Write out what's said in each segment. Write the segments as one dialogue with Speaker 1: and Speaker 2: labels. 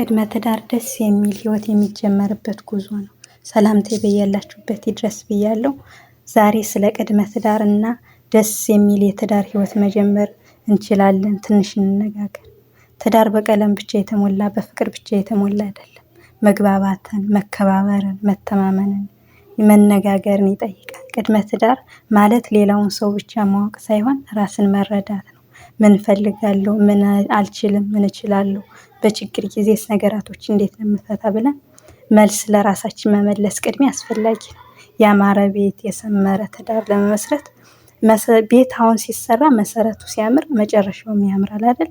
Speaker 1: ቅድመ ትዳር ደስ የሚል ህይወት የሚጀመርበት ጉዞ ነው። ሰላምታዬ በያላችሁበት ይድረስ ብያለሁ። ዛሬ ስለ ቅድመ ትዳር እና ደስ የሚል የትዳር ህይወት መጀመር እንችላለን ትንሽ እንነጋገር። ትዳር በቀለም ብቻ የተሞላ በፍቅር ብቻ የተሞላ አይደለም። መግባባትን፣ መከባበርን፣ መተማመንን፣ መነጋገርን ይጠይቃል። ቅድመ ትዳር ማለት ሌላውን ሰው ብቻ ማወቅ ሳይሆን ራስን መረዳት ነው። ምን እፈልጋለሁ፣ ምን አልችልም፣ ምን እችላለሁ፣ በችግር ጊዜስ ነገራቶች እንዴት ነው የምፈታ ብለን መልስ ለራሳችን መመለስ ቅድሚያ አስፈላጊ ነው። ያማረ ቤት የሰመረ ትዳር ለመመስረት ቤት አሁን ሲሰራ መሰረቱ ሲያምር መጨረሻውም ያምራል አይደል?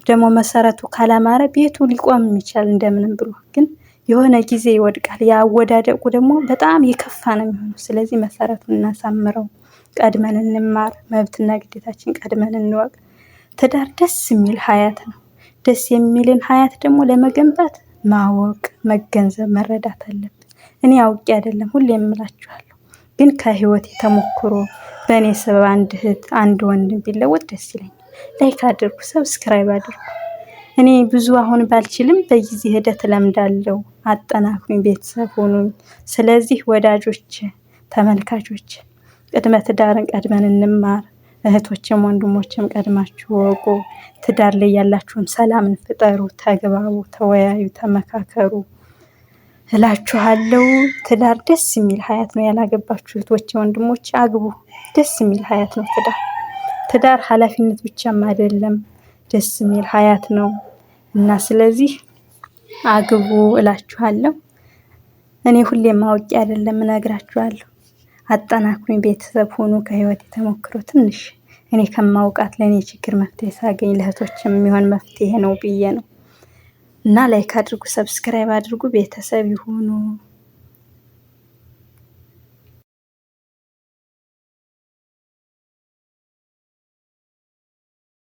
Speaker 1: ደግሞ መሰረቱ ካላማረ ቤቱ ሊቆም ይችላል እንደምንም ብሎ ግን የሆነ ጊዜ ይወድቃል። ያወዳደቁ ደግሞ በጣም የከፋ ነው የሚሆነው። ስለዚህ መሰረቱን እናሳምረው፣ ቀድመን እንማር፣ መብትና ግዴታችን ቀድመን እንወቅ። ትዳር ደስ የሚል ሀያት ነው። ደስ የሚልን ሀያት ደግሞ ለመገንባት ማወቅ፣ መገንዘብ፣ መረዳት አለብን። እኔ አውቄ አይደለም ሁሌም እምላችኋለሁ፣ ግን ከህይወት ተሞክሮ በእኔ ሰበብ አንድ እህት አንድ ወንድም ቢለወጥ ደስ ይለኛል። ላይክ አድርጉ፣ ሰብስክራይብ አድርጉ። እኔ ብዙ አሁን ባልችልም በጊዜ ሂደት እለምዳለሁ። አጠናክሩኝ፣ ቤተሰብ ሆኑኝ። ስለዚህ ወዳጆች፣ ተመልካቾች ቅድመ ትዳርን ቀድመን እንማር። እህቶችም ወንድሞችም ቀድማችሁ ወቁ። ትዳር ላይ ያላችሁን ሰላምን ፍጠሩ፣ ተግባቡ፣ ተወያዩ፣ ተመካከሩ እላችኋለሁ። ትዳር ደስ የሚል ሀያት ነው። ያላገባችሁ እህቶች ወንድሞች አግቡ። ደስ የሚል ሀያት ነው ትዳር። ትዳር ኃላፊነት ብቻም አይደለም፣ ደስ የሚል ሀያት ነው እና ስለዚህ አግቡ እላችኋለሁ። እኔ ሁሌም አውቄ አይደለም እነግራችኋለሁ። አጠናክሩኝ፣ ቤተሰብ ሆኑ። ከህይወት የተሞክሮ ትንሽ እኔ ከማውቃት ለእኔ ችግር መፍትሄ ሳገኝ ለእህቶችም የሚሆን መፍትሄ ነው ብዬ ነው እና ላይክ አድርጉ፣ ሰብስክራይብ አድርጉ፣ ቤተሰብ ይሁኑ።